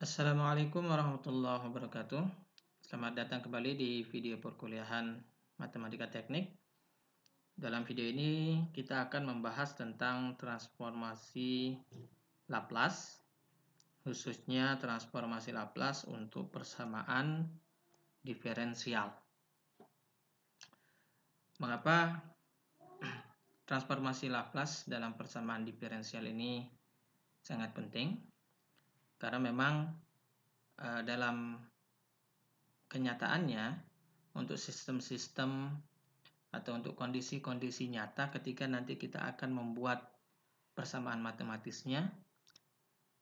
Assalamualaikum warahmatullahi wabarakatuh. Selamat datang kembali di video perkuliahan Matematika Teknik. Dalam video ini kita akan membahas tentang transformasi Laplace, khususnya transformasi Laplace untuk persamaan diferensial. Mengapa transformasi Laplace dalam persamaan diferensial ini sangat penting? Karena memang dalam kenyataannya untuk sistem-sistem atau untuk kondisi-kondisi nyata ketika nanti kita akan membuat persamaan matematisnya,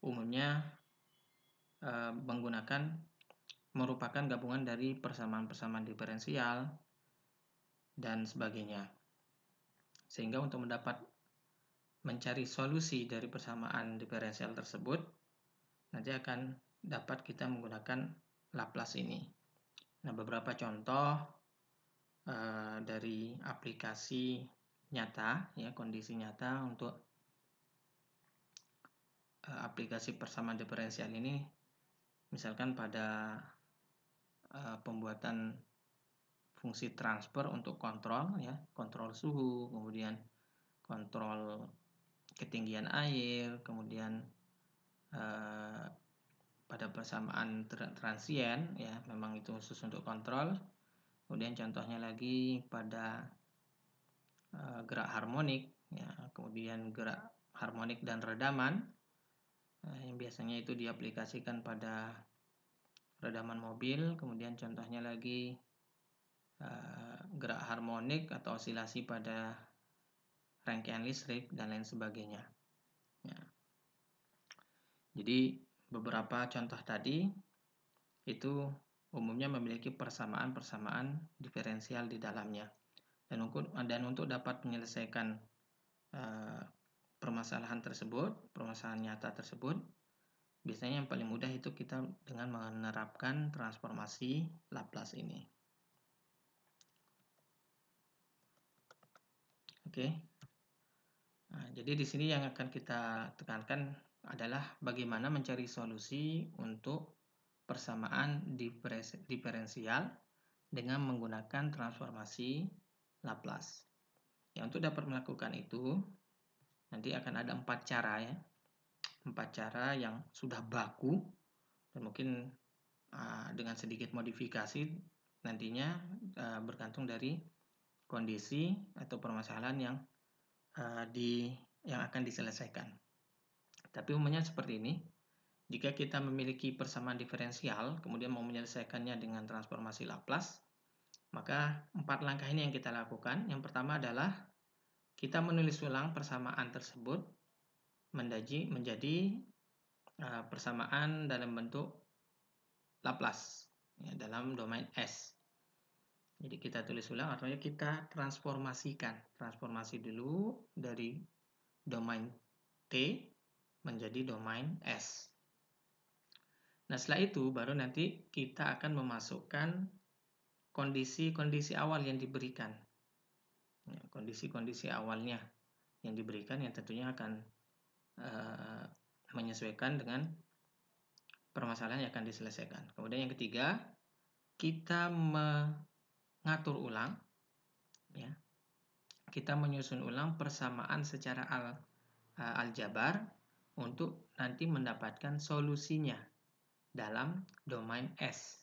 umumnya merupakan gabungan dari persamaan-persamaan diferensial dan sebagainya. Sehingga untuk mencari solusi dari persamaan diferensial tersebut, nanti akan dapat kita menggunakan Laplace ini. Nah, beberapa contoh dari aplikasi nyata, ya, kondisi nyata untuk aplikasi persamaan diferensial ini, misalkan pada pembuatan fungsi transfer untuk kontrol, ya, kontrol suhu, kemudian kontrol ketinggian air, kemudian pada persamaan transien, ya, memang itu khusus untuk kontrol. Kemudian contohnya lagi pada gerak harmonik, ya, kemudian gerak harmonik dan redaman, yang biasanya itu diaplikasikan pada redaman mobil. Kemudian contohnya lagi gerak harmonik atau osilasi pada rangkaian listrik dan lain sebagainya, ya. Jadi beberapa contoh tadi itu umumnya memiliki persamaan-persamaan diferensial di dalamnya. Dan untuk dapat menyelesaikan permasalahan nyata tersebut, biasanya yang paling mudah itu kita dengan menerapkan transformasi Laplace ini. Oke. Nah, jadi di sini yang akan kita tekankan adalah bagaimana mencari solusi untuk persamaan diferensial dengan menggunakan transformasi Laplace. Ya, untuk dapat melakukan itu nanti akan ada 4 cara, ya. 4 cara yang sudah baku dan mungkin dengan sedikit modifikasi nantinya bergantung dari kondisi atau permasalahan yang akan diselesaikan. Tapi umumnya seperti ini. Jika kita memiliki persamaan diferensial, kemudian mau menyelesaikannya dengan transformasi Laplace, maka 4 langkah ini yang kita lakukan. Yang pertama adalah kita menulis ulang persamaan tersebut menjadi persamaan dalam bentuk Laplace, ya, dalam domain S. Jadi kita tulis ulang, artinya kita transformasi dulu dari domain T menjadi domain S. Nah, setelah itu baru nanti kita akan memasukkan kondisi-kondisi awal yang diberikan. Ya, kondisi-kondisi awalnya yang diberikan yang tentunya akan menyesuaikan dengan permasalahan yang akan diselesaikan. Kemudian yang ketiga, kita mengatur ulang, ya. Kita menyusun ulang persamaan secara aljabar untuk nanti mendapatkan solusinya dalam domain S,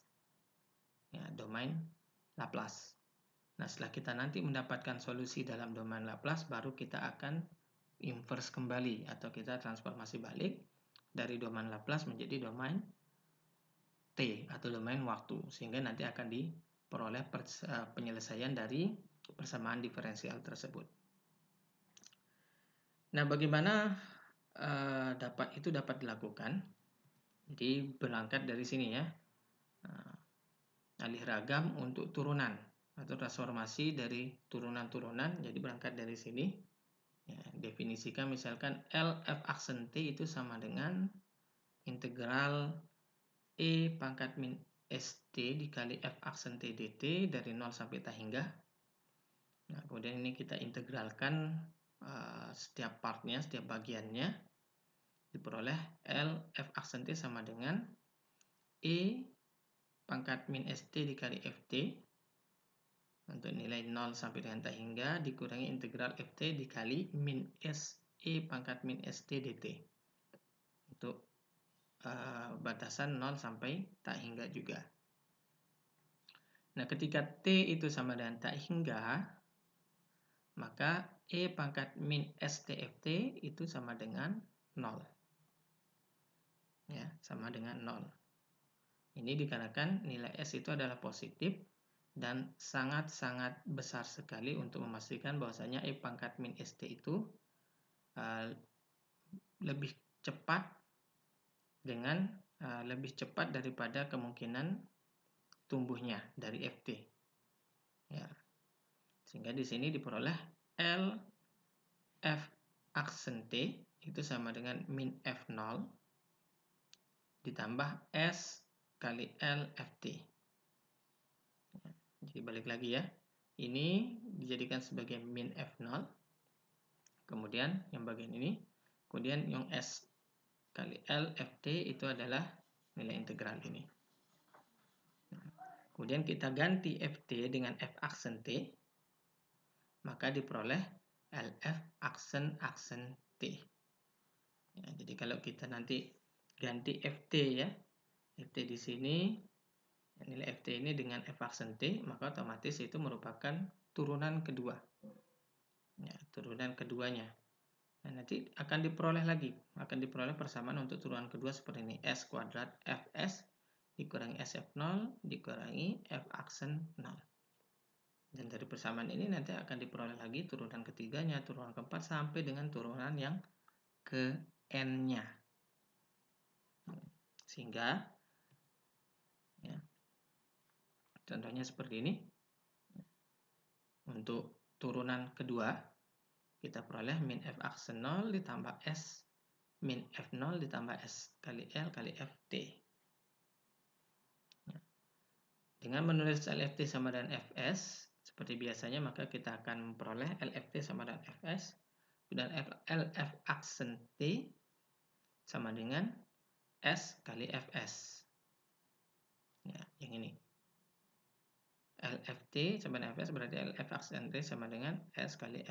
ya, domain Laplace. Nah, setelah kita nanti mendapatkan solusi dalam domain Laplace, baru kita akan inverse kembali atau kita transformasi balik dari domain Laplace menjadi domain T atau domain waktu, sehingga nanti akan diperoleh penyelesaian dari persamaan diferensial tersebut. Nah, bagaimana dapat dilakukan? Jadi berangkat dari sini, ya. Alih ragam untuk turunan atau transformasi dari turunan-turunan. Jadi berangkat dari sini, ya, definisikan misalkan LF aksen T itu sama dengan integral E pangkat min ST dikali F aksen T dt dari 0 sampai T hingga. Nah, kemudian ini kita integralkan setiap partnya, setiap bagiannya, diperoleh L F aksen T sama dengan E pangkat min ST dikali FT untuk nilai 0 sampai dengan tak hingga dikurangi integral FT dikali min SE pangkat min ST dt untuk batasan 0 sampai tak hingga juga. Nah, ketika T itu sama dengan tak hingga, maka E pangkat min STFT itu sama dengan 0. Ya, sama dengan 0. Ini dikarenakan nilai S itu adalah positif dan sangat-sangat besar sekali untuk memastikan bahwasanya E pangkat min ST itu lebih cepat daripada kemungkinan tumbuhnya dari FT. Ya. Sehingga di sini diperoleh L F aksen T itu sama dengan min F0 ditambah S kali L FT. Jadi balik lagi ya. Ini dijadikan sebagai min F0. Kemudian yang bagian ini. Kemudian yang S kali L FT itu adalah nilai integral ini. Kemudian kita ganti FT dengan F aksen T, maka diperoleh LF aksen T. Ya, jadi kalau kita nanti ganti FT ya, FT di sini, nilai FT ini dengan F aksen T, maka otomatis itu merupakan turunan kedua. Ya, turunan keduanya. Nah, nanti akan diperoleh persamaan untuk turunan kedua seperti ini, S kuadrat Fs dikurangi SF0 dikurangi F aksen 0. Dan dari persamaan ini nanti akan diperoleh lagi turunan ketiganya, turunan keempat, sampai dengan turunan yang ke N-nya. Sehingga, ya, contohnya seperti ini. Untuk turunan kedua, kita peroleh min F aksen 0 ditambah S min F0 ditambah S kali L kali FT. Dengan menulis LFT sama dengan Fs, seperti biasanya, maka kita akan memperoleh LFT sama dengan Fs, dan LF aksen T sama dengan S kali Fs. Ya, yang ini. LFT sama dengan Fs berarti LF aksen T sama dengan S kali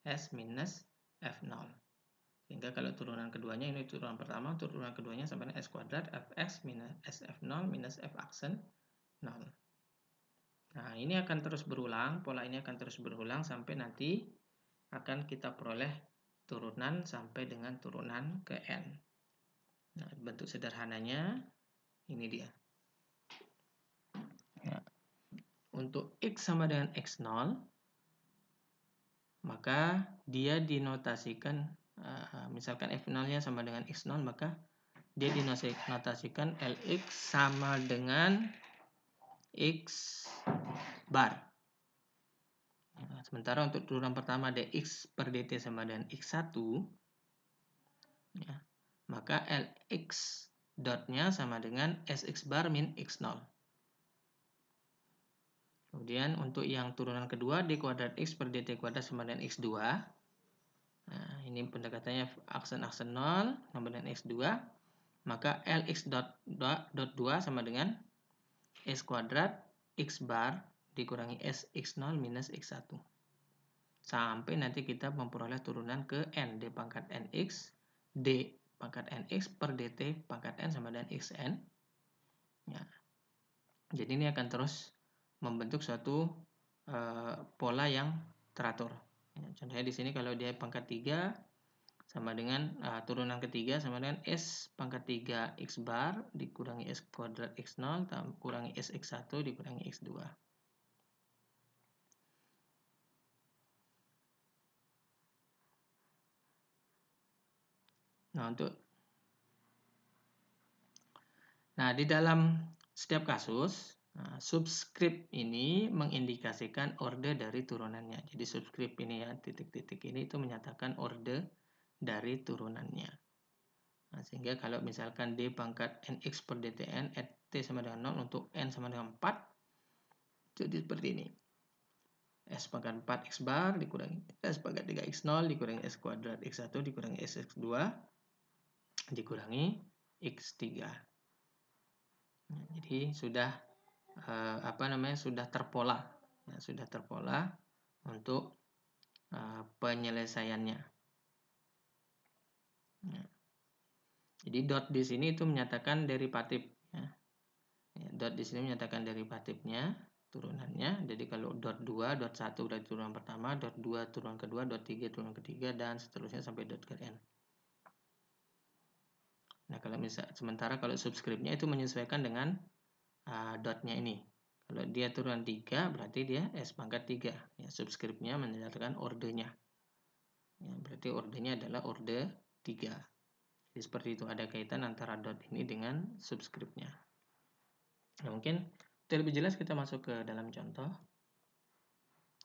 Fs minus F0. Sehingga kalau turunan keduanya, ini turunan pertama, turunan keduanya sama dengan S kuadrat Fx minus SF0 minus F aksen 0. Nah, ini akan terus berulang, pola ini akan terus berulang sampai nanti akan kita peroleh turunan sampai dengan turunan ke N. Nah, bentuk sederhananya ini dia. Ya. Untuk X sama dengan X0, maka dia dinotasikan, misalkan F0-nya sama dengan X0, maka dia dinotasikan Lx sama dengan X bar. Sementara untuk turunan pertama dx per dt sama dengan x1, ya, maka Lx dotnya sama dengan Sx bar min x0. Kemudian untuk yang turunan kedua, d kuadrat x per dt kuadrat sama dengan x2. Nah, ini pendekatannya aksen-aksen 0 sama dengan x2. Maka Lx dot 2 sama dengan s kuadrat x bar dikurangi Sx0 minus x1. Sampai nanti kita memperoleh turunan ke N, D pangkat NX, D pangkat NX per DT pangkat N sama dengan XN. Ya. Jadi ini akan terus membentuk suatu pola yang teratur. Ya, contohnya di sini kalau dia pangkat 3 sama dengan turunan ketiga sama dengan S pangkat 3 X bar dikurangi S kuadrat X0 kurangi SX1 dikurangi X2. Nah, di dalam setiap kasus, subscript ini mengindikasikan orde dari turunannya. Jadi subscript ini ya, titik-titik ini itu menyatakan orde dari turunannya. Nah, sehingga kalau misalkan D pangkat NX per DTN, T sama dengan 0 untuk N sama dengan 4, jadi seperti ini. S pangkat 4 X bar dikurangi S pangkat 3 X0 dikurangi S kuadrat X1 dikurangi SX2 dikurangi X3. Jadi sudah sudah terpola, ya, sudah terpola untuk penyelesaiannya. Ya. Jadi dot di sini itu menyatakan derivatif. Ya. Ya, dot di sini menyatakan derivatifnya, turunannya. Jadi kalau dot 2, dot 1 dari turunan pertama, dot 2 turunan kedua, dot 3 turunan ketiga, dan seterusnya sampai dot ke n. Nah, sementara kalau subscriptnya itu menyesuaikan dengan dotnya ini. Kalau dia turunan 3, berarti dia S pangkat 3. Ya, subscriptnya menyatakan ordernya. Ya, berarti ordernya adalah order 3. Jadi seperti itu, ada kaitan antara dot ini dengan subscriptnya. Nah, mungkin lebih jelas kita masuk ke dalam contoh.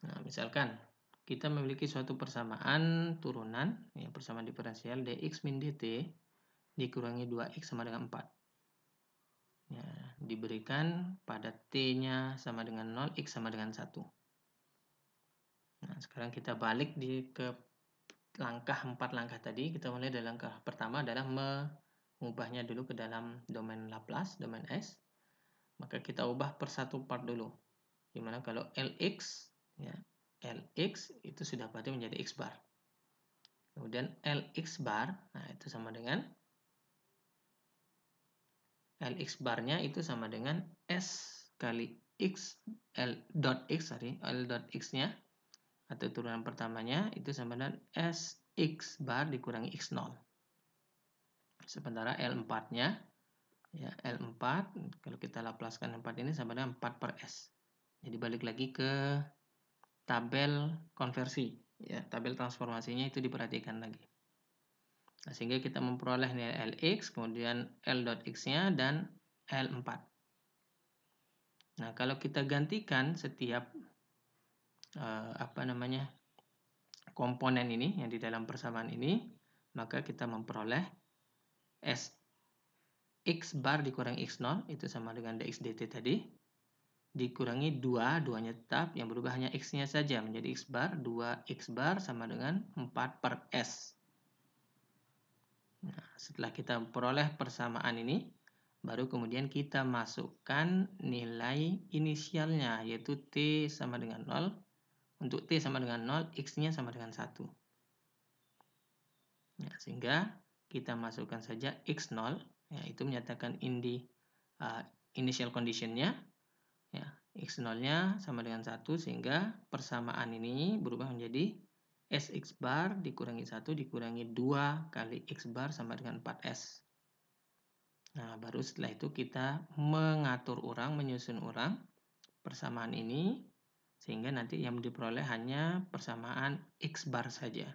Nah, misalkan kita memiliki suatu persamaan turunan, ya, persamaan diferensial dx min dt dikurangi 2x sama dengan 4. Ya, diberikan pada t-nya sama dengan 0, x sama dengan 1. Nah, sekarang kita balik ke langkah 4 langkah tadi. Kita mulai dari langkah pertama adalah mengubahnya dulu ke dalam domain Laplace, domain S. Maka kita ubah per satu part dulu. Dimana kalau Lx, ya, Lx itu sudah berarti menjadi x bar. Kemudian Lx bar, nah itu sama dengan Lx barnya itu sama dengan S kali x, L dot x-nya atau turunan pertamanya itu sama dengan Sx bar dikurangi x0. Sementara L4-nya, ya, L4 kalau kita laplaskan 4 ini sama dengan 4 per S. Jadi balik lagi ke tabel konversi, ya, tabel transformasinya itu diperhatikan lagi. Nah, sehingga kita memperoleh nilai Lx, kemudian L dot x-nya dan L4. Nah, kalau kita gantikan setiap komponen ini yang di dalam persamaan ini, maka kita memperoleh S x bar dikurangi x0 itu sama dengan dx dt tadi, dikurangi 2, 2-nya tetap, yang berubah hanya x-nya saja menjadi x bar, 2x bar sama dengan 4 per S. Nah, setelah kita peroleh persamaan ini, baru kemudian kita masukkan nilai inisialnya, yaitu t sama dengan 0. Untuk t sama dengan 0, x-nya sama dengan 1. Ya, sehingga kita masukkan saja x0, ya, itu menyatakan initial condition-nya. Ya, x0-nya sama dengan 1, sehingga persamaan ini berubah menjadi Sx bar dikurangi 1 dikurangi 2 kali x bar sama dengan 4S. Nah, baru setelah itu kita menyusun ulang persamaan ini, sehingga nanti yang diperoleh hanya persamaan x bar saja.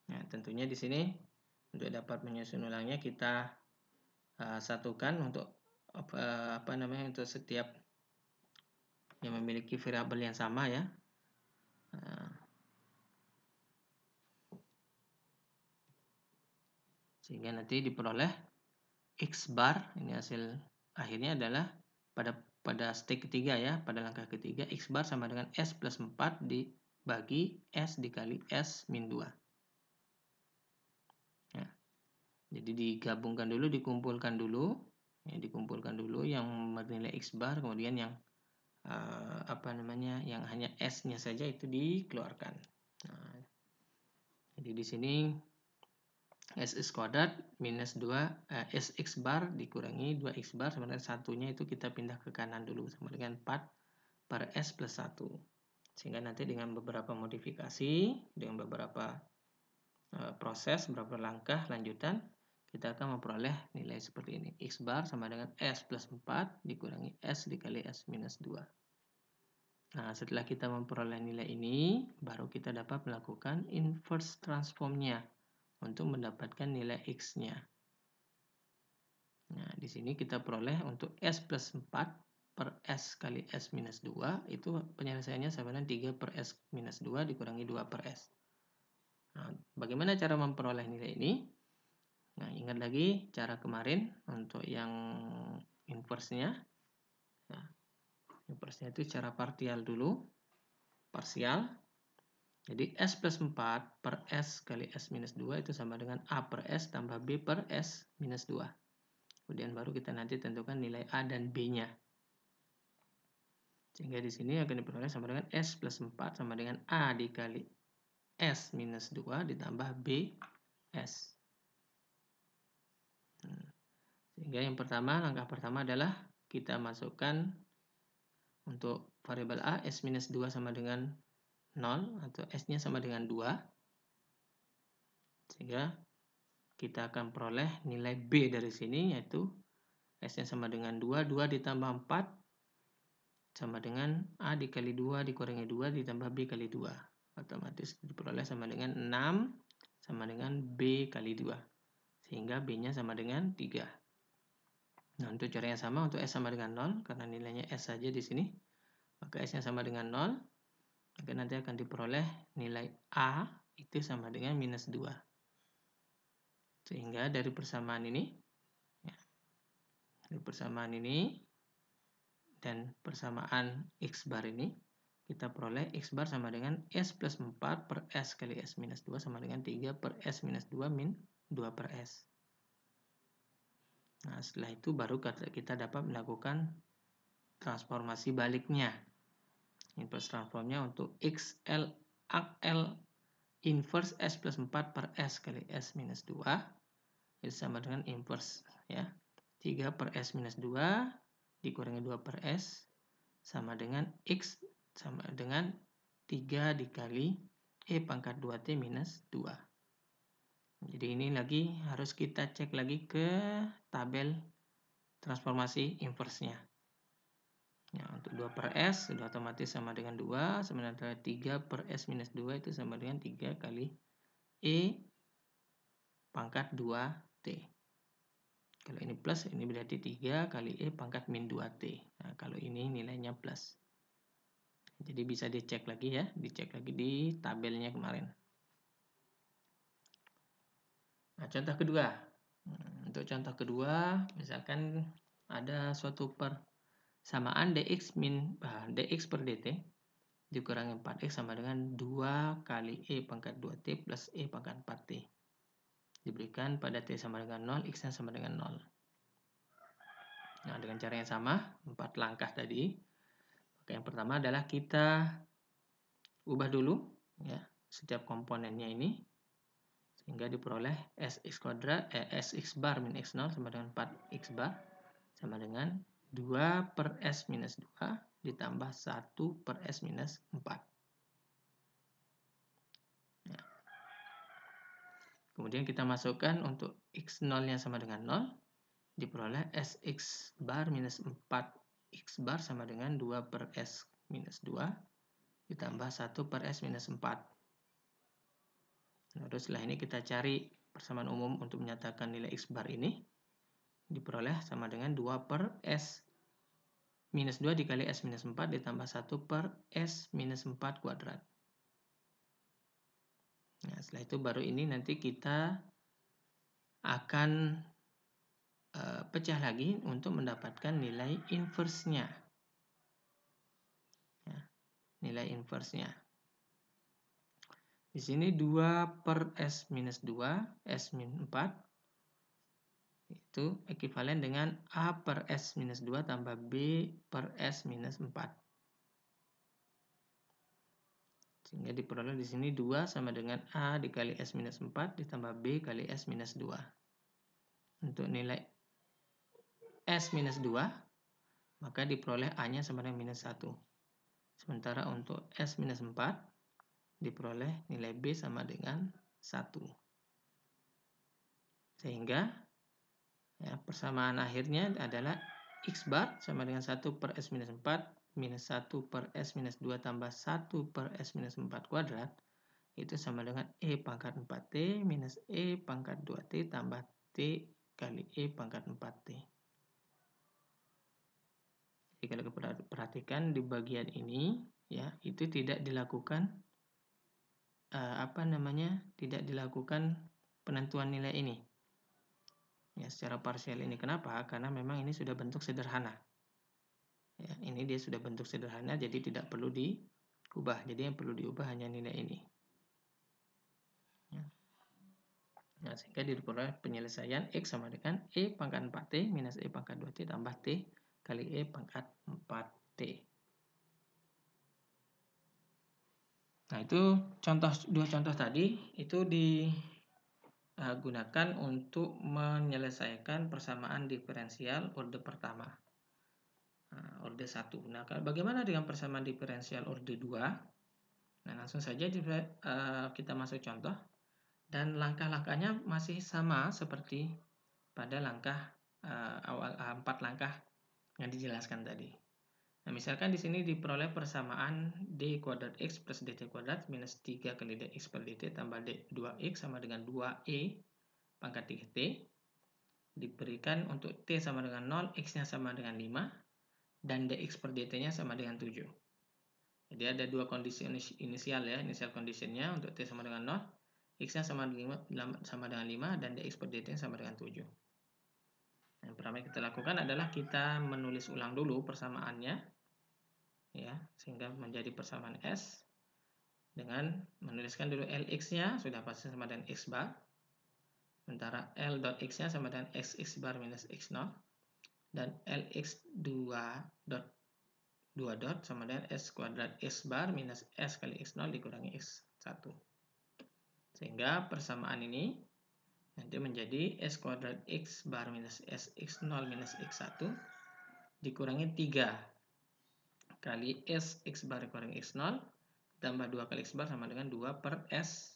Nah, tentunya di sini untuk dapat menyusun ulangnya kita satukan untuk untuk setiap yang memiliki variabel yang sama, ya. Sehingga nanti diperoleh x bar, ini hasil akhirnya adalah pada step ketiga, ya, pada langkah ketiga, x bar sama dengan S plus 4 dibagi S dikali S min 2. Ya. Jadi digabungkan dulu, dikumpulkan dulu yang bernilai x bar, kemudian yang yang hanya S-nya saja itu dikeluarkan. Nah, jadi di sini Sx kuadrat minus 2 Sx bar dikurangi 2x bar sama dengan 1-nya itu kita pindah ke kanan dulu sama dengan 4 per S plus 1. Sehingga nanti dengan beberapa modifikasi, dengan beberapa proses, beberapa langkah lanjutan, kita akan memperoleh nilai seperti ini. X bar sama dengan S plus 4 dikurangi S dikali S minus 2. Nah, setelah kita memperoleh nilai ini, baru kita dapat melakukan inverse transformnya untuk mendapatkan nilai X-nya. Nah, di sini kita peroleh untuk S plus 4 per S kali S minus 2, itu penyelesaiannya sama dengan 3 per S minus 2 dikurangi 2 per S. Nah, bagaimana cara memperoleh nilai ini? Nah, ingat lagi cara kemarin untuk yang inverse-nya. Nah, inverse-nya itu cara partial dulu. Parsial. Jadi S plus 4 per S kali S minus 2 itu sama dengan A per S tambah B per S minus 2. Kemudian baru kita nanti tentukan nilai A dan B-nya. Sehingga di sini akan diperoleh sama dengan S plus 4 sama dengan A dikali S minus 2 ditambah B S. Sehingga yang pertama, langkah pertama adalah kita masukkan untuk variabel A S minus 2 sama dengan 0 atau S-nya sama dengan 2. Sehingga kita akan peroleh nilai B dari sini, yaitu S-nya sama dengan 2, 2 ditambah 4 sama dengan A dikali 2 dikurangi 2 ditambah B kali 2. Otomatis diperoleh sama dengan 6 sama dengan B kali 2. Sehingga B-nya sama dengan 3. Nah, untuk cara yang sama, untuk S sama dengan 0, karena nilainya S saja di sini, maka S-nya sama dengan 0, maka nanti akan diperoleh nilai A itu sama dengan minus 2. Sehingga dari persamaan ini, dan persamaan X bar ini, kita peroleh X bar sama dengan S plus 4 per S kali S minus 2 sama dengan 3 per S minus 2 min 2 per S. Nah, setelah itu baru kita dapat melakukan transformasi baliknya. Inverse transformnya untuk XL inverse S plus 4 per S kali S minus 2 itu sama dengan inverse, ya. 3 per S minus 2 dikurangi 2 per S sama dengan X sama dengan 3 dikali E pangkat 2T minus 2. Jadi ini lagi harus kita cek lagi ke tabel transformasi inverse-nya. Ya, untuk 2 per S sudah otomatis sama dengan 2, sementara 3 per S minus 2 itu sama dengan 3 kali E pangkat 2T. Kalau ini plus, ini berarti 3 kali E pangkat min 2T. Nah, kalau ini nilainya plus. Jadi bisa dicek lagi ya, dicek lagi di tabelnya kemarin. Nah, contoh kedua. Untuk contoh kedua, misalkan ada suatu persamaan dx per dt dikurangi 4x sama dengan 2 kali E pangkat 2T plus E pangkat 4T. Diberikan pada T sama dengan 0, X-nya sama dengan 0. Nah, dengan cara yang sama, 4 langkah tadi. Maka yang pertama adalah kita ubah dulu ya setiap komponennya ini sehingga diperoleh Sx bar min x0 sama dengan 4x bar sama dengan 2 per S minus 2 ditambah 1 per S minus 4. Ya. Kemudian kita masukkan untuk x0-nya sama dengan 0, diperoleh Sx bar minus 4x bar sama dengan 2 per S minus 2 ditambah 1 per S minus 4. Lalu setelah ini kita cari persamaan umum untuk menyatakan nilai X bar ini. Diperoleh sama dengan 2 per S minus 2 dikali S minus 4 ditambah 1 per S minus 4 kuadrat. Nah, setelah itu baru ini nanti kita akan pecah lagi untuk mendapatkan nilai inverse-nya. Ya, nilai inverse-nya. Di sini 2 per S minus 2, S min 4, itu ekuivalen dengan A per S minus 2 tambah B per S minus 4. Sehingga diperoleh di sini 2 sama dengan A dikali S minus 4 ditambah B kali S minus 2. Untuk nilai S minus 2, maka diperoleh A-nya sama dengan minus 1. Sementara untuk S minus 4, diperoleh nilai B sama dengan 1. Sehingga ya, persamaan akhirnya adalah X bar sama dengan 1 per S minus 4 minus 1 per S minus 2 tambah 1 per S minus 4 kuadrat itu sama dengan E pangkat 4T minus E pangkat 2T tambah T kali E pangkat 4T. Jadi kalau kita perhatikan di bagian ini ya itu tidak dilakukan tidak dilakukan penentuan nilai ini. Ya, secara parsial ini kenapa? Karena memang ini sudah bentuk sederhana. Ya, ini dia sudah bentuk sederhana, jadi tidak perlu diubah. Jadi yang perlu diubah hanya nilai ini. Ya. Nah, sehingga diperoleh penyelesaian X sama dengan E pangkat 4T minus E pangkat 2T tambah T kali E pangkat 4T. Nah, itu dua contoh tadi itu digunakan untuk menyelesaikan persamaan diferensial orde pertama. Nah, orde 1. Nah, bagaimana dengan persamaan diferensial orde 2? Nah, langsung saja kita masuk contoh. Dan langkah-langkahnya masih sama seperti pada langkah awal 4 langkah yang dijelaskan tadi. Nah, misalkan di sini diperoleh persamaan d kuadrat x plus dt kuadrat minus 3 kali dx per dt tambah d2x sama dengan 2e pangkat 3t. Diberikan untuk t sama dengan 0, x-nya sama dengan 5, dan dx per dt-nya sama dengan 7. Jadi ada dua kondisi inisial ya, initial condition-nya untuk t sama dengan 0, x-nya sama dengan 5, dan dx per dt-nya sama dengan 7. Yang pertama yang kita lakukan adalah kita menulis ulang dulu persamaannya, ya, sehingga menjadi persamaan S dengan menuliskan dulu Lx-nya sudah pasti sama dengan x bar, sementara L dot x-nya sama dengan x bar minus x0, dan Lx2 dot sama dengan s kuadrat x bar minus s kali x0 dikurangi x1. Sehingga persamaan ini nanti menjadi s kuadrat x bar minus s x0 minus x1 dikurangi 3 kali s x bar dikurangi x0 tambah 2 kali x bar sama dengan 2 per s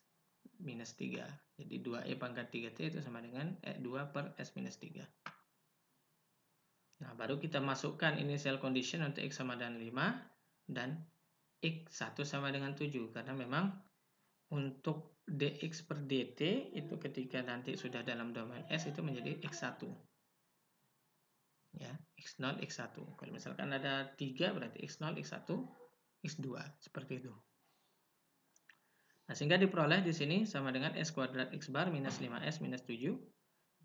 minus 3. Jadi 2e pangkat 3t itu sama dengan 2 per s minus 3. Nah, baru kita masukkan initial condition untuk x sama dengan 5 dan x1 sama dengan 7. Karena memang untuk dx per dt itu ketika nanti sudah dalam domain S itu menjadi x1. Ya, x0, x1. Kalau misalkan ada 3 berarti x0, x1, x2. Seperti itu. Nah, sehingga diperoleh di sini sama dengan s kuadrat x bar minus 5s minus 7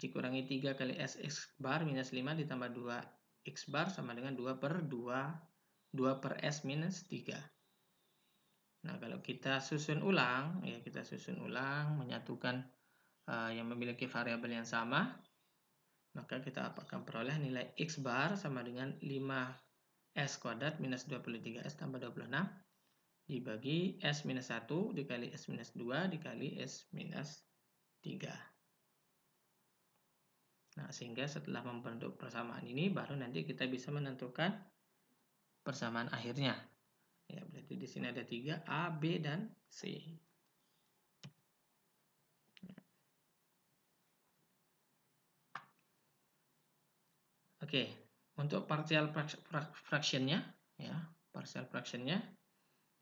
dikurangi 3 kali s x bar minus 5 ditambah 2 x bar sama dengan 2 per s minus 3. Nah, kalau kita susun ulang, ya kita susun ulang menyatukan yang memiliki variabel yang sama, maka kita akan peroleh nilai x bar sama dengan 5s kuadrat minus 23s tambah 26 dibagi s minus 1 dikali s minus 2 dikali s minus 3. Nah, sehingga setelah membentuk persamaan ini baru nanti kita bisa menentukan persamaan akhirnya. Ya, berarti di sini ada 3, A, B, dan C. Oke, untuk partial fraction-nya, ya, partial fraction-nya.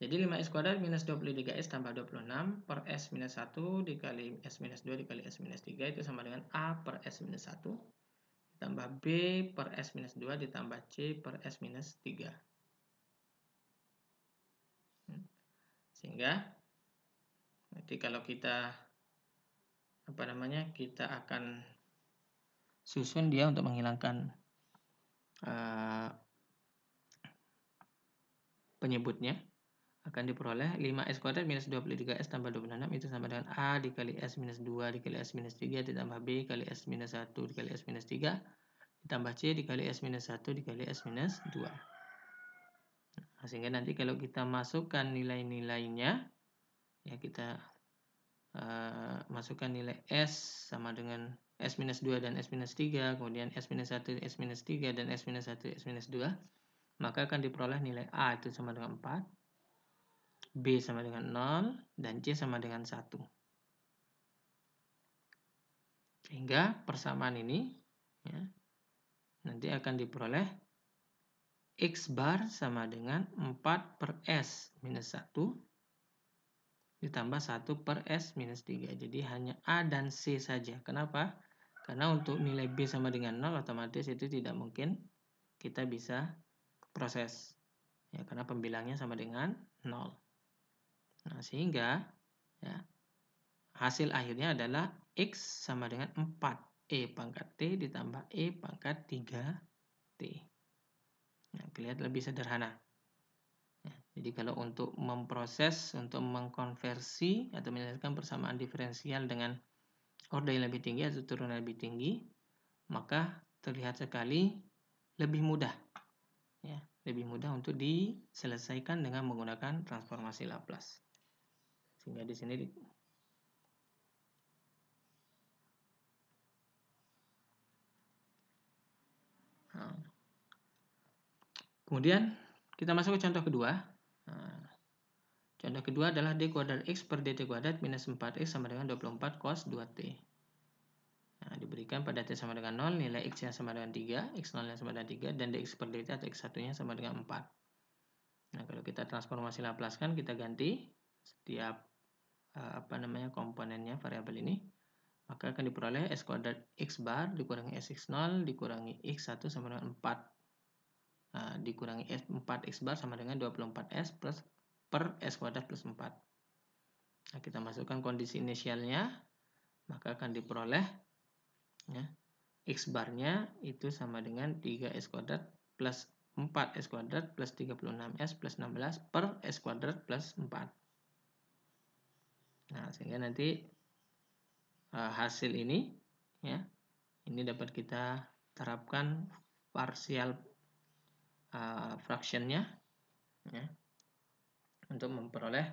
Jadi 5s kuadrat minus 23s tambah 26 per s minus 1 dikali s minus 2 dikali s minus 3 itu sama dengan A per s minus 1 ditambah B per s minus 2 ditambah C per s minus 3. Sehingga nanti kalau kita kita akan susun dia untuk menghilangkan penyebutnya, akan diperoleh 5s kuadrat minus 23s tambah 26 itu sama dengan A dikali s minus 2 dikali s minus 3 ditambah B kali s minus 1 dikali s minus 3 ditambah C dikali s minus 1 dikali s minus 2. Nah, sehingga nanti kalau kita masukkan nilai-nilainya, ya kita masukkan nilai S sama dengan S minus 2 dan S minus 3, kemudian S minus 1, S minus 3, dan S minus 1, S minus 2, maka akan diperoleh nilai A itu sama dengan 4, B sama dengan 0, dan C sama dengan 1. Sehingga persamaan ini ya, nanti akan diperoleh X bar sama dengan 4 per S minus 1 ditambah 1 per S minus 3. Jadi hanya A dan C saja. Kenapa? Karena untuk nilai B sama dengan 0 otomatis itu tidak mungkin kita bisa proses. Ya, karena pembilangnya sama dengan 0. Nah, sehingga ya, hasil akhirnya adalah X sama dengan 4E pangkat T ditambah E pangkat 3T. Nah, kelihatan lebih sederhana. Jadi kalau untuk memproses, untuk mengkonversi atau menyelesaikan persamaan diferensial dengan order yang lebih tinggi atau turunan lebih tinggi, maka terlihat sekali lebih mudah, ya, lebih mudah untuk diselesaikan dengan menggunakan transformasi Laplace. Sehingga di sini kemudian kita masuk ke contoh kedua. Contoh kedua adalah d kuadrat x per dt kuadrat minus 4x sama dengan 24 cos 2t. Nah, diberikan pada t sama dengan 0, nilai x nya sama dengan 3, x0 nya sama dengan 3, dan dx per dt atau x1 nya sama dengan 4. Nah, kalau kita transformasi Laplace kan, kita ganti setiap komponennya variabel ini, maka akan diperoleh s kuadrat x bar dikurangi sx0 dikurangi x1 sama dengan 4. Dikurangi 4x bar sama dengan 24s plus per s kuadrat plus 4. Nah, kita masukkan kondisi inisialnya, maka akan diperoleh, ya, x barnya itu sama dengan 3s kuadrat plus 4s kuadrat plus 36s plus 16 per s kuadrat plus 4. Nah, sehingga nanti hasil ini, ya, ini dapat kita terapkan partial fractionnya, ya, untuk memperoleh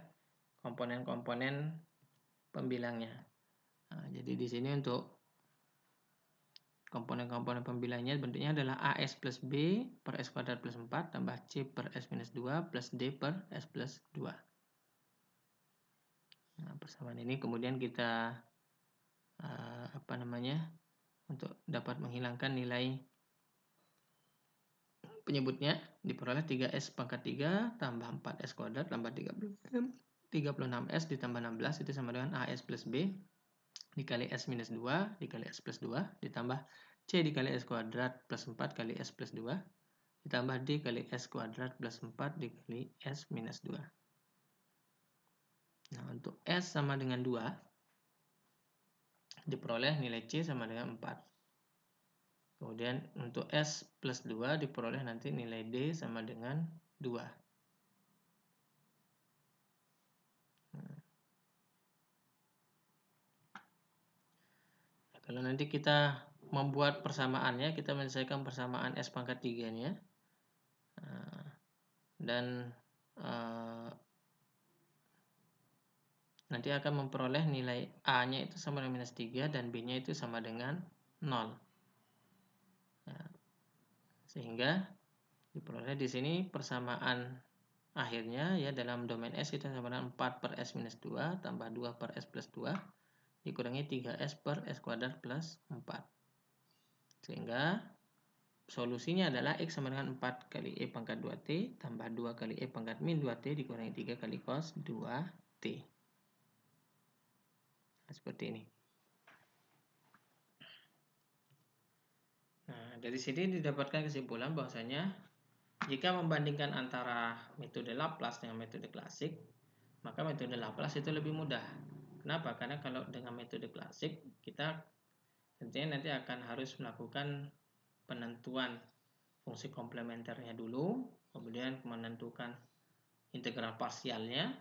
komponen-komponen pembilangnya. Nah, jadi di sini untuk komponen-komponen pembilangnya bentuknya adalah AS plus B per S kuadrat plus 4 tambah C per S minus 2 plus D per S plus 2. Nah, persamaan ini kemudian kita untuk dapat menghilangkan nilai penyebutnya, diperoleh 3S pangkat 3 tambah 4S kuadrat tambah 36S ditambah 16 itu sama dengan AS plus B dikali S minus 2 dikali S plus 2 ditambah C dikali S kuadrat plus 4 kali S plus 2 ditambah D kali S kuadrat plus 4 dikali S minus 2. Nah, untuk S sama dengan 2 diperoleh nilai C sama dengan 4. Kemudian untuk S plus 2 diperoleh nanti nilai D sama dengan 2. Kalau nanti kita membuat persamaannya, kita menyelesaikan persamaan S pangkat 3-nya. Dan nanti akan memperoleh nilai A-nya itu sama dengan minus 3 dan B-nya itu sama dengan 0. Nah, sehingga diperoleh di sini persamaan akhirnya, ya, dalam domain S kita sama dengan 4 per S minus 2 tambah 2 per S plus 2 dikurangi 3S per S kuadrat plus 4. Sehingga solusinya adalah X sama dengan 4 kali E pangkat 2T tambah 2 kali E pangkat min 2T dikurangi 3 kali cos 2T. Nah, seperti ini. Nah, dari sini didapatkan kesimpulan bahwasanya jika membandingkan antara metode Laplace dengan metode klasik, maka metode Laplace itu lebih mudah. Kenapa? Karena kalau dengan metode klasik, kita tentunya nanti akan harus melakukan penentuan fungsi komplementernya dulu, kemudian menentukan integral parsialnya,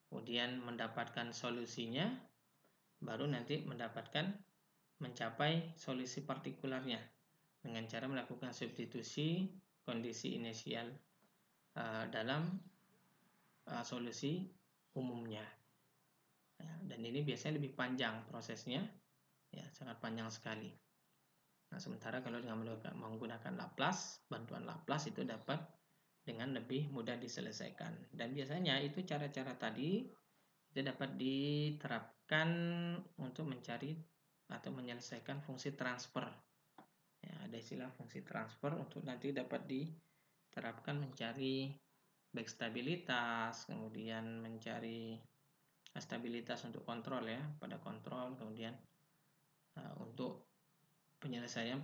kemudian mendapatkan solusinya, baru nanti mencapai solusi partikularnya dengan cara melakukan substitusi kondisi inisial dalam solusi umumnya. Dan ini biasanya lebih panjang prosesnya, ya, sangat panjang sekali. Nah, sementara kalau dengan menggunakan Laplace, bantuan Laplace itu dapat dengan lebih mudah diselesaikan. Dan biasanya itu cara-cara tadi itu dapat diterapkan untuk mencari atau menyelesaikan fungsi transfer. Ya, ada istilah fungsi transfer untuk nanti dapat diterapkan mencari baik stabilitas, kemudian mencari stabilitas untuk kontrol, ya, pada kontrol, kemudian untuk penyelesaian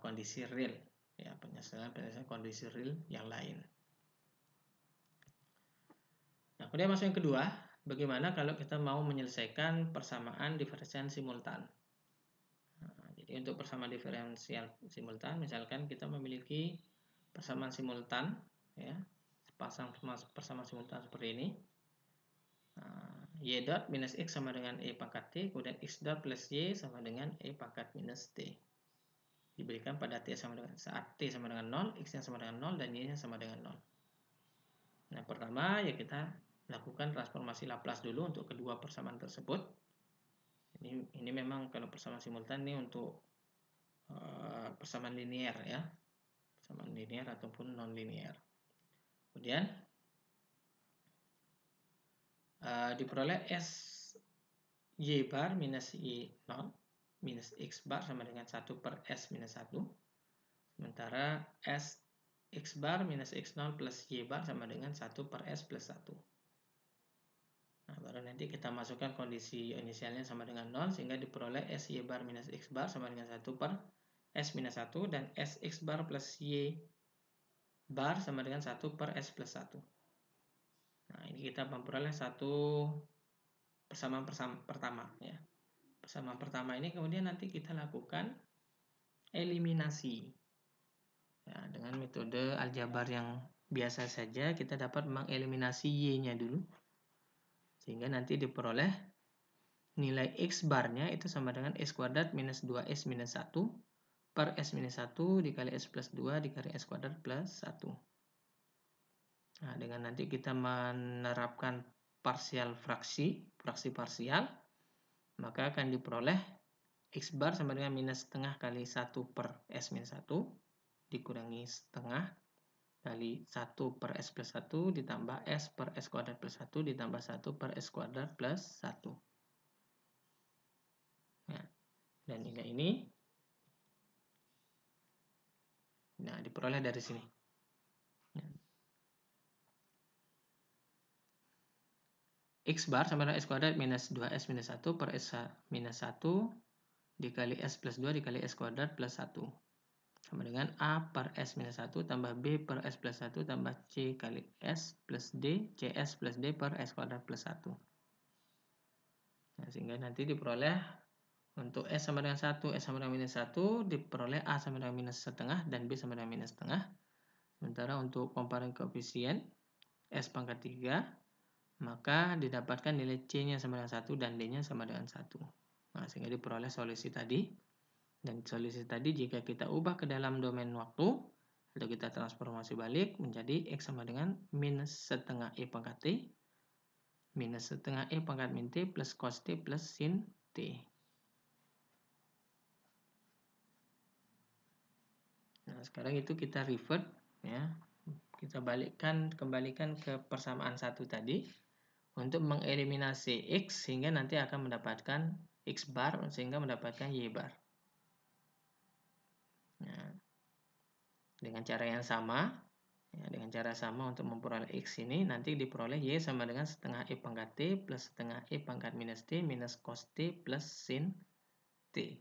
kondisi real, ya, penyelesaian kondisi real yang lain. Nah, kemudian masuk yang kedua, bagaimana kalau kita mau menyelesaikan persamaan diferensial simultan. Nah, jadi untuk persamaan diferensial simultan, misalkan kita memiliki persamaan simultan, ya, sepasang persamaan simultan seperti ini. Nah, Y dot minus X sama dengan E pangkat T, kemudian X dot plus Y sama dengan E pangkat minus T. Diberikan pada T sama dengan, saat T sama dengan 0, X-nya sama dengan 0, dan Y-nya sama dengan 0. Nah, pertama ya kita lakukan transformasi Laplace dulu untuk kedua persamaan tersebut. Ini memang kalau persamaan simultan ini untuk persamaan linear ya. Persamaan linear ataupun non-linear. Kemudian diperoleh S Y bar minus Y0 minus X bar sama dengan 1 per S minus 1. Sementara S X bar minus X0 plus Y bar sama dengan 1 per S plus 1. Nah, baru nanti kita masukkan kondisi inisialnya sama dengan 0 sehingga diperoleh S Y bar minus X bar sama dengan 1 per S minus 1 dan S X bar plus Y bar sama dengan 1 per S plus 1. Nah, ini kita memperoleh satu persamaan pertama ya. Persamaan pertama ini kemudian nanti kita lakukan eliminasi. Ya, dengan metode aljabar yang biasa saja kita dapat mengeliminasi Y-nya dulu. Sehingga nanti diperoleh nilai X barnya itu sama dengan S kuadrat minus 2S minus 1 per S minus 1 dikali S plus 2 dikali S kuadrat plus 1. Nah, dengan nanti kita menerapkan parsial fraksi parsial, maka akan diperoleh X bar sama dengan minus setengah kali 1 per S minus 1 dikurangi setengah kali 1 per S plus 1 ditambah S per S kuadrat plus 1 ditambah 1 per S kuadrat plus 1. Nah, dan nilai ini diperoleh dari sini. X bar sama dengan S kuadrat minus 2S minus 1 per S minus 1 dikali S plus 2 dikali S kuadrat plus 1. Sama dengan A per S minus 1 tambah B per S plus 1 tambah C kali S plus D, CS plus D per S kuadrat plus 1. Nah, sehingga nanti diperoleh untuk S sama dengan 1, S sama dengan minus 1, diperoleh A sama dengan minus setengah dan B sama dengan minus setengah. Sementara untuk komponen koefisien S pangkat 3, maka didapatkan nilai C-nya sama dengan 1 dan D-nya sama dengan 1. Nah, sehingga diperoleh solusi tadi. Dan solusi tadi jika kita ubah ke dalam domain waktu, lalu kita transformasi balik menjadi X sama dengan minus setengah E pangkat T, minus setengah E pangkat min T plus cos T plus sin T. Nah, sekarang itu kita revert ya. Kita kembalikan ke persamaan satu tadi untuk mengeliminasi X sehingga nanti akan mendapatkan X bar sehingga mendapatkan Y bar. Nah, dengan cara yang sama, dengan cara sama untuk memperoleh X ini nanti diperoleh Y sama dengan setengah E pangkat T plus setengah E pangkat minus T minus cos T plus sin T.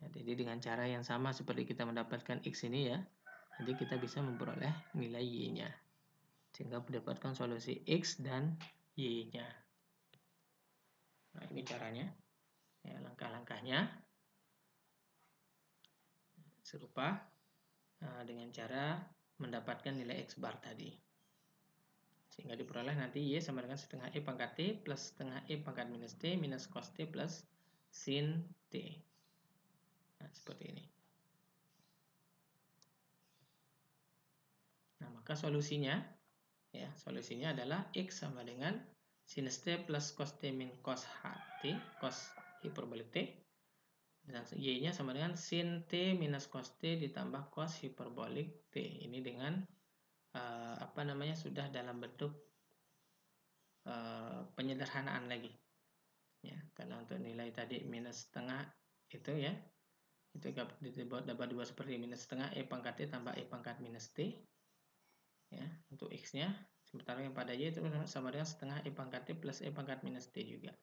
Ya, jadi dengan cara yang sama seperti kita mendapatkan X ini ya, nanti kita bisa memperoleh nilai Y-nya. Sehingga mendapatkan solusi X dan Y-nya. Nah, ini caranya. Ya, langkah-langkahnya serupa dengan cara mendapatkan nilai X bar tadi. Sehingga diperoleh nanti Y sama dengan setengah E pangkat T plus setengah E pangkat minus T minus cos T plus sin T. Nah, seperti ini. Nah, maka solusinya adalah X sama dengan sinus T plus cos T min cos HT, cos hiperbolik T. Dan Y-nya sama dengan sin T minus cos T ditambah cos hiperbolik T. Ini dengan sudah dalam bentuk penyederhanaan lagi. Ya, karena untuk nilai tadi minus setengah itu ya, itu dapat dibuat seperti minus setengah E pangkat T tambah E pangkat minus T. Ya, untuk X-nya. Sementara yang pada Y itu sama dengan setengah E pangkat T plus E pangkat minus T juga.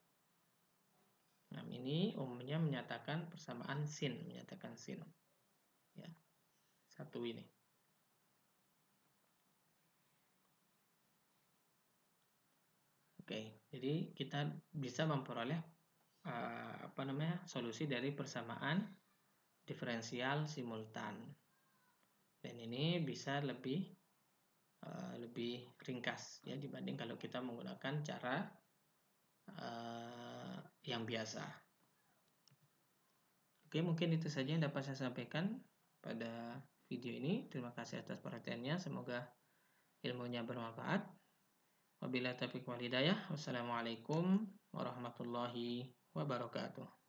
Nah, ini umumnya menyatakan persamaan sin, Ya, satu ini. Oke, jadi kita bisa memperoleh solusi dari persamaan diferensial simultan. Dan ini bisa lebih ringkas ya dibanding kalau kita menggunakan cara yang biasa. Oke, mungkin itu saja yang dapat saya sampaikan pada video ini. Terima kasih atas perhatiannya. Semoga ilmunya bermanfaat. Wabillahi taufiq wal hidayah. Wassalamualaikum warahmatullahi wabarakatuh.